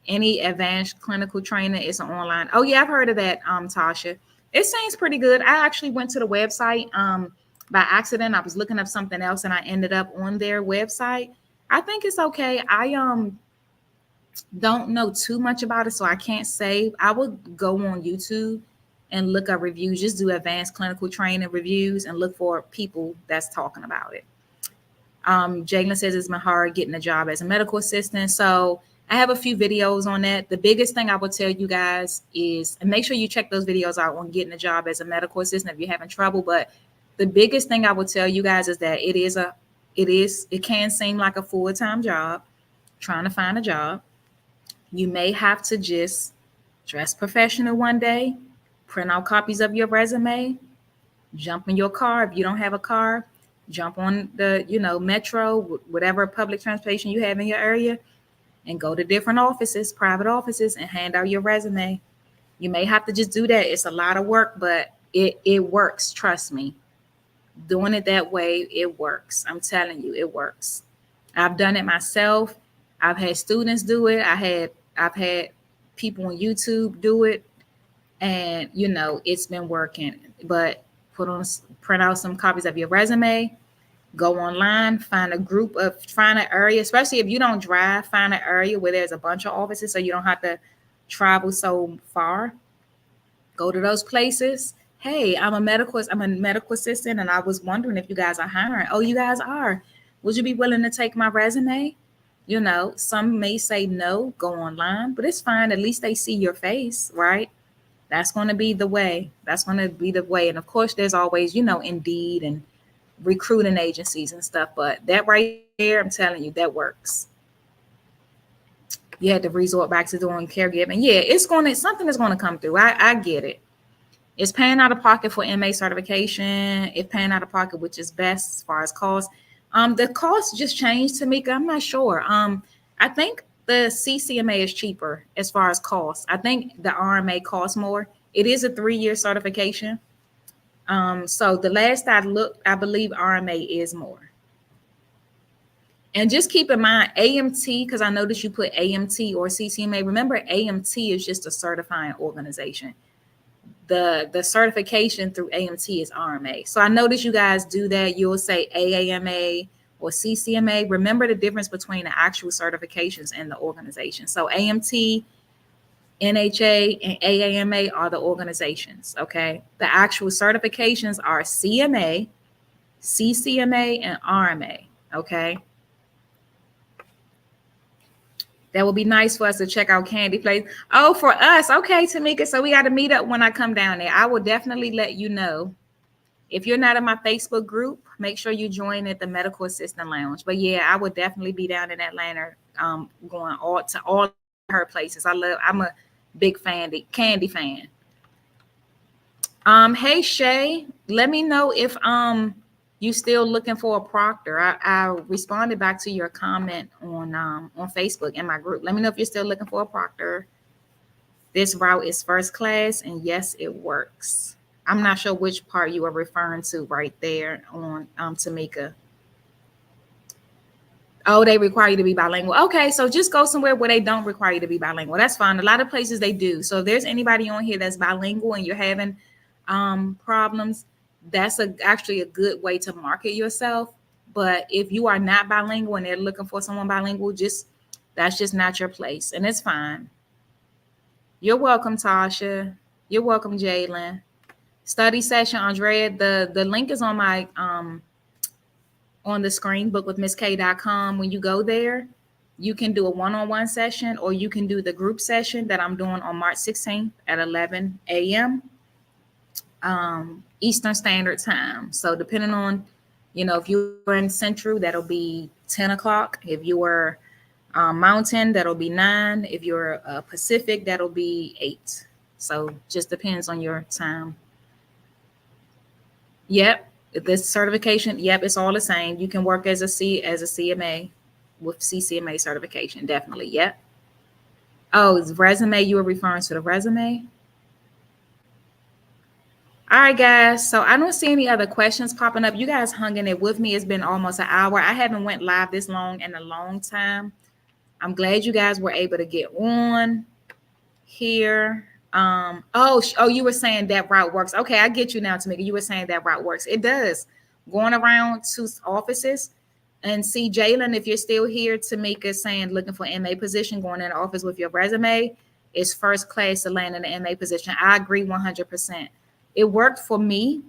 Any advanced clinical training is an online. Oh, yeah, I've heard of that, Tasha. It seems pretty good. I actually went to the website by accident. I was looking up something else and I ended up on their website. I think it's okay. I don't know too much about it, so I can't say. I would go on YouTube and look up reviews. Just do advanced clinical training reviews and look for people that's talking about it. Jalen says it's been hard getting a job as a medical assistant. So I have a few videos on that. The biggest thing I would tell you guys is, and make sure you check those videos out on getting a job as a medical assistant if you're having trouble. But the biggest thing I would tell you guys is that it can seem like a full-time job, trying to find a job. You may have to just dress professional one day, print out copies of your resume, jump in your car. If you don't have a car, jump on the, metro, whatever public transportation you have in your area, and go to different offices, private offices, and hand out your resume. You may have to just do that. It's a lot of work, but it works. Trust me. Doing it that way, it works. I'm telling you, it works. I've done it myself. I've had students do it. I've had people on YouTube do it, and it's been working. But print out some copies of your resume, go online, find an area, especially if you don't drive, find an area where there's a bunch of offices so you don't have to travel so far. Go to those places. Hey, I'm a medical assistant, and I was wondering if you guys are hiring. Oh, you guys are. Would you be willing to take my resume? Some may say no, go online, but it's fine. At least they see your face, right? That's going to be the way. And of course, there's always, Indeed and recruiting agencies and stuff. But that right there, I'm telling you, that works. You had to resort back to doing caregiving. Yeah, something is going to come through. I get it. It's paying out of pocket for MA certification. It's paying out of pocket, which is best as far as cost. The cost just changed, Tamika. I'm not sure. I think the CCMA is cheaper as far as cost. I think the RMA costs more. It is a 3-year certification. So the last I looked, I believe RMA is more. And just keep in mind AMT, because I noticed you put AMT or CCMA. Remember, AMT is just a certifying organization. The certification through AMT is RMA. So I noticed you guys do that. You'll say AAMA or CCMA. Remember the difference between the actual certifications and the organization. So AMT, NHA, and AAMA are the organizations, okay? The actual certifications are CMA, CCMA, and RMA, okay? That would be nice for us to check out Candy Place. Oh, for us. Okay, Tamika. So we got to meet up when I come down there. I will definitely let you know. If you're not in my Facebook group, make sure you join at the Medical Assistant Lounge. But yeah, I would definitely be down in Atlanta, going all her places. I'm a big Candy fan. Hey Shay, let me know if you still looking for a proctor. I responded back to your comment on Facebook in my group. Let me know if you're still looking for a proctor. This route is first class, and yes, it works. I'm not sure which part you are referring to right there on Tamika. Oh, they require you to be bilingual. Okay, so just go somewhere where they don't require you to be bilingual. That's fine. A lot of places they do. So if there's anybody on here that's bilingual and you're having problems, that's actually a good way to market yourself. But if you are not bilingual and they're looking for someone bilingual, that's just not your place, and it's fine. You're welcome, Tasha. You're welcome, Jalen. Study session, Andrea. The link is on my on the screen, bookwithmissk.com. When you go there, you can do a one-on-one session, or you can do the group session that I'm doing on March 16th at 11 a.m. Eastern Standard Time. So depending on, if you're in Central, that'll be 10 o'clock. If you were Mountain, that'll be 9. If you're Pacific, that'll be 8. So just depends on your time. Yep. This certification, yep, it's all the same. You can work as a CMA with CCMA certification, definitely. Yep. Oh, it's resume. You were referring to the resume. All right, guys. So I don't see any other questions popping up. You guys hung in it with me. It's been almost an hour. I haven't went live this long in a long time. I'm glad you guys were able to get on here. You were saying that route works. Okay, I get you now, Tamika. You were saying that route works. It does. Going around to offices and see Jalen, if you're still here, Tamika saying looking for MA position, going in the office with your resume is first class to land in the MA position. I agree 100%. It worked for me,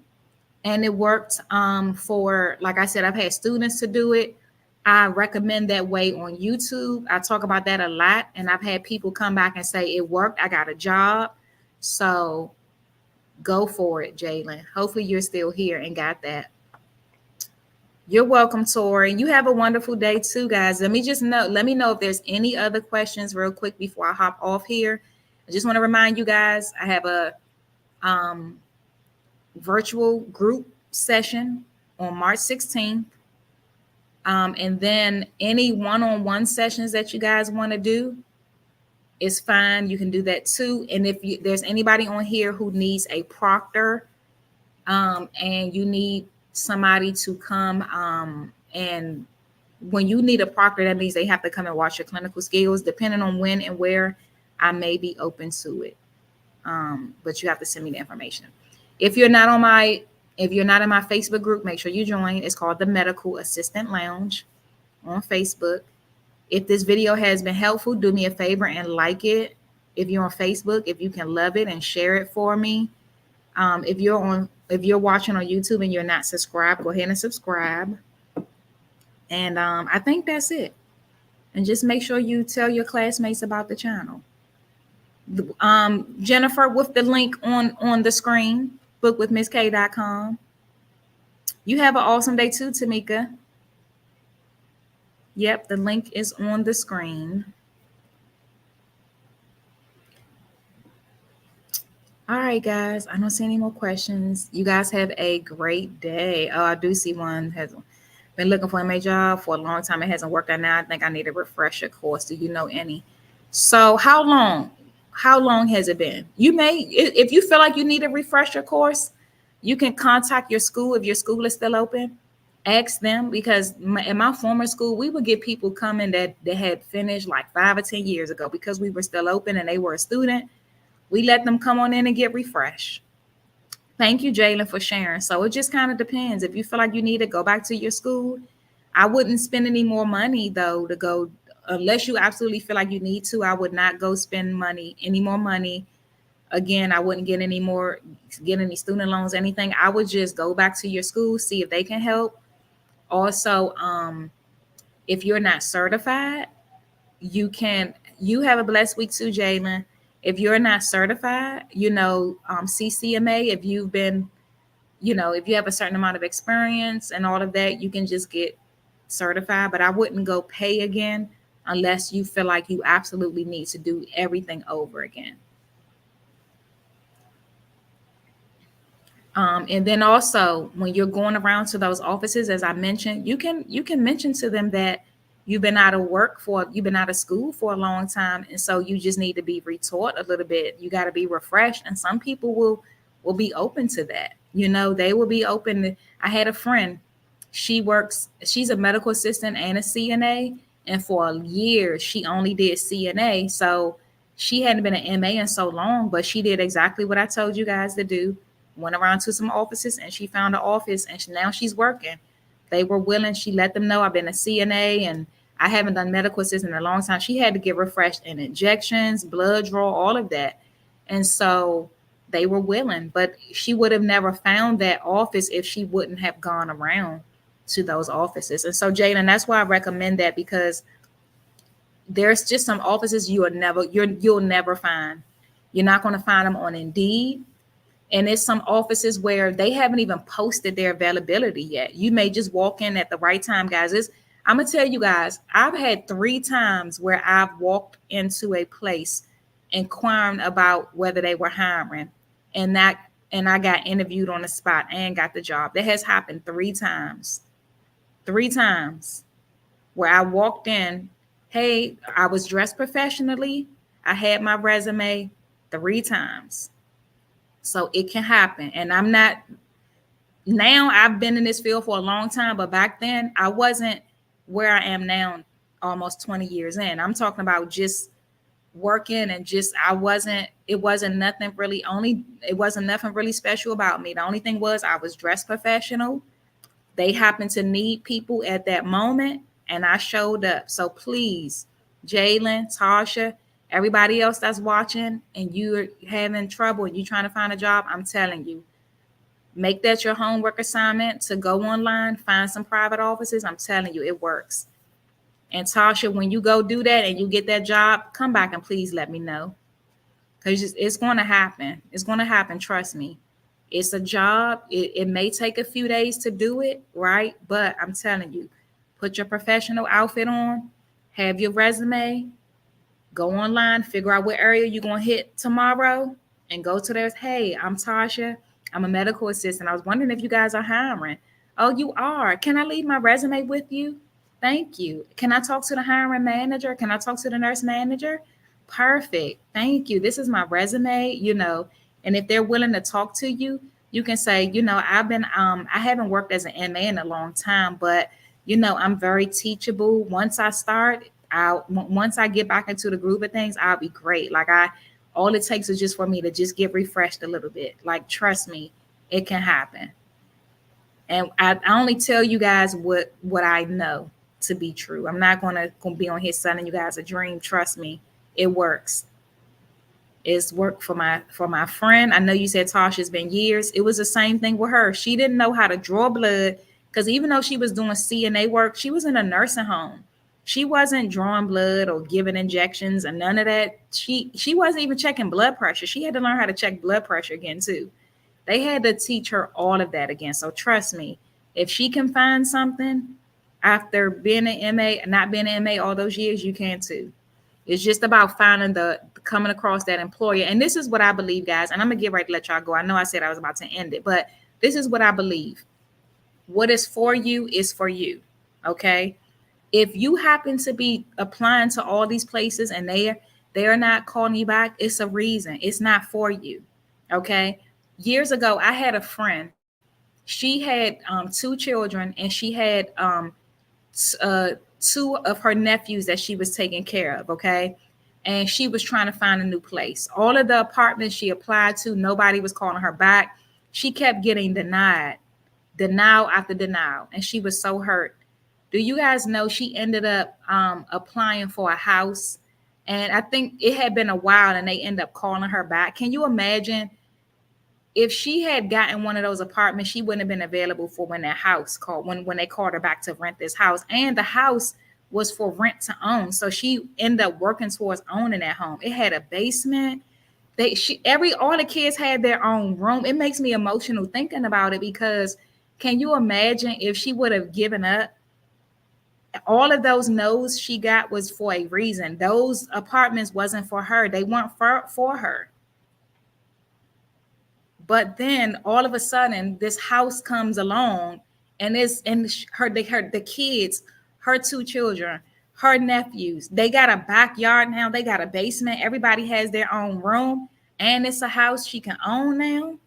and it worked for, like I said, I've had students to do it. I recommend that way on YouTube. I talk about that a lot, and I've had people come back and say it worked. I got a job. So go for it, Jalen. Hopefully you're still here and got that. You're welcome, Tori. You have a wonderful day too, guys. Let me know if there's any other questions real quick before I hop off here. I just want to remind you guys, I have a virtual group session on March 16th. And then any one-on-one sessions that you guys want to do is fine. You can do that too. And if there's anybody on here who needs a proctor, and you need somebody to come, and when you need a proctor, that means they have to come and watch your clinical skills. Depending on when and where, I may be open to it. But you have to send me the information. If you're not in my Facebook group, make sure you join. It's called the Medical Assistant Lounge on Facebook. If this video has been helpful, do me a favor and like it. If you're on Facebook, if you can love it and share it for me. If you're watching on YouTube and you're not subscribed, go ahead and subscribe. And I think that's it. And just make sure you tell your classmates about the channel. Jennifer, with the link on the screen, bookwithmissk.com. You have an awesome day too, Tamika. Yep, the link is on the screen. All right, guys. I don't see any more questions. You guys have a great day. Oh, I do see one has been looking for a MA job for a long time. It hasn't worked out now. I think I need a refresher course. Do you know any? So how long has it been? You may, if you feel like you need a refresher course, you can contact your school. If your school is still open, ask them, because in my former school, we would get people coming that they had finished like 5 or 10 years ago, because we were still open and they were a student. We let them come on in and get refreshed. Thank you, Jalen, for sharing. So it just kind of depends. If you feel like you need to go back to your school, I wouldn't spend any more money though to go, unless you absolutely feel like you need to. I would not go spend any more money. Again, I wouldn't get any student loans, anything. I would just go back to your school, see if they can help. Also, if you're not certified, you have a blessed week too, Jalen. If you're not certified, CCMA, if you've been, if you have a certain amount of experience and all of that, you can just get certified. But I wouldn't go pay again unless you feel like you absolutely need to do everything over again. And then also when you're going around to those offices, as I mentioned, you can mention to them that you've been out of school for a long time, and so you just need to be retaught a little bit. You got to be refreshed, and some people will be open to that. They will be open. I had a friend. She's a medical assistant and a CNA, and for years she only did CNA. So she hadn't been an MA in so long, but she did exactly what I told you guys to do. Went around to some offices and she found an office, and now she's working. They were willing. She let them know I've been a CNA and I haven't done medical assistant in a long time. She had to get refreshed in injections, blood draw, all of that. And so they were willing, but she would have never found that office if she wouldn't have gone around to those offices. And so, Jalen, that's why I recommend that, because there's just some offices you'll never find. You're not going to find them on Indeed. And it's some offices where they haven't even posted their availability yet. You may just walk in at the right time, guys. I'm going to tell you guys, I've had 3 times where I've walked into a place inquiring about whether they were hiring, and I got interviewed on the spot and got the job. That has happened 3 times. 3 times where I walked in, hey, I was dressed professionally. I had my resume 3 times. So it can happen. And I've been in this field for a long time, but back then I wasn't where I am now, almost 20 years in. I'm talking about just working and it wasn't nothing really special about me. The only thing was I was dressed professional. They happened to need people at that moment, and I showed up. So please, Jalen, Tasha, everybody else that's watching and you're having trouble and you're trying to find a job, I'm telling you, make that your homework assignment to go online, find some private offices. I'm telling you, it works. And Tasha, when you go do that and you get that job, come back and please let me know. Because it's going to happen. It's going to happen. Trust me. It's a job. It may take a few days to do it, right? But I'm telling you, put your professional outfit on, have your resume, go online, figure out what area you're going to hit tomorrow, and go to theirs. Hey, I'm Tasha. I'm a medical assistant. I was wondering if you guys are hiring. Oh, you are. Can I leave my resume with you? Thank you. Can I talk to the hiring manager? Can I talk to the nurse manager? Perfect. Thank you. This is my resume, and if they're willing to talk to you, you can say, I haven't worked as an MA in a long time, but I'm very teachable. Once I get back into the groove of things, I'll be great. All it takes is just for me to just get refreshed a little bit. Like, trust me, it can happen. And I only tell you guys what I know to be true. I'm not gonna be on here selling you guys a dream. Trust me, it works. It's worked for my friend. I know you said Tasha's been years. It was the same thing with her. She didn't know how to draw blood, because even though she was doing CNA work, she was in a nursing home. She wasn't drawing blood or giving injections and none of that. She wasn't even checking blood pressure. She had to learn how to check blood pressure again too. They had to teach her all of that again. So trust me, if she can find something after being an MA, not being an MA all those years, you can too. It's just about coming across that employer. And this is what I believe, guys. And I'm going to get ready to let y'all go. I know I said I was about to end it, but this is what I believe. What is for you is for you. Okay. If you happen to be applying to all these places and they're not calling you back, it's a reason. It's not for you. Okay. Years ago, I had a friend. She had 2 children, and she had 2 of her nephews that she was taking care of. Okay. And she was trying to find a new place. All of the apartments she applied to, nobody was calling her back. She kept getting denial after denial. And she was so hurt. Do you guys know she ended up applying for a house? And I think it had been a while and they ended up calling her back. Can you imagine if she had gotten one of those apartments, she wouldn't have been available for when that house called, when they called her back to rent this house. And the house was for rent to own. So she ended up working towards owning that home. It had a basement. All the kids had their own room. It makes me emotional thinking about it, because can you imagine if she would have given up? All of those no's she got was for a reason. Those apartments wasn't for her. They weren't for her. But then all of a sudden, this house comes along, and the kids, her two children, her nephews, they got a backyard now. They got a basement. Everybody has their own room, and it's a house she can own now.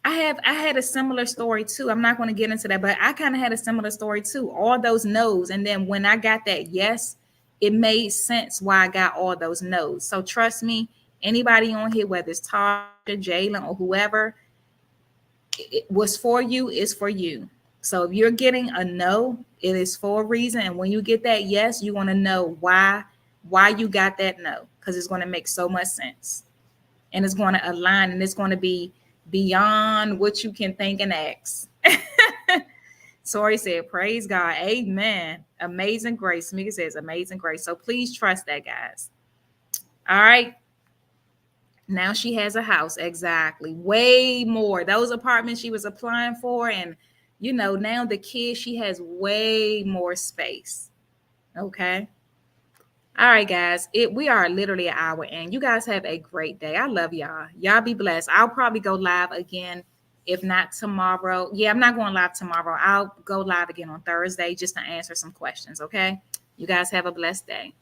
I had a similar story too. I'm not going to get into that, but I kind of had a similar story too. All those no's, and then when I got that yes, it made sense why I got all those no's. So trust me, anybody on here, whether it's Tasha, Jalen, or whoever, it was for you is for you. So if you're getting a no, it is for a reason. And when you get that yes, you want to know why you got that no, because it's going to make so much sense, and it's going to align, and it's going to be beyond what you can think and ask. Tori said, praise God. Amen. Amazing grace. Mika says amazing grace. So please trust that, guys. All right. Now she has a house. Exactly. Way more. Those apartments she was applying for. And, now the kids, she has way more space. Okay. All right, guys. We are literally an hour in. You guys have a great day. I love y'all. Y'all be blessed. I'll probably go live again, if not tomorrow. Yeah, I'm not going live tomorrow. I'll go live again on Thursday just to answer some questions. Okay. You guys have a blessed day.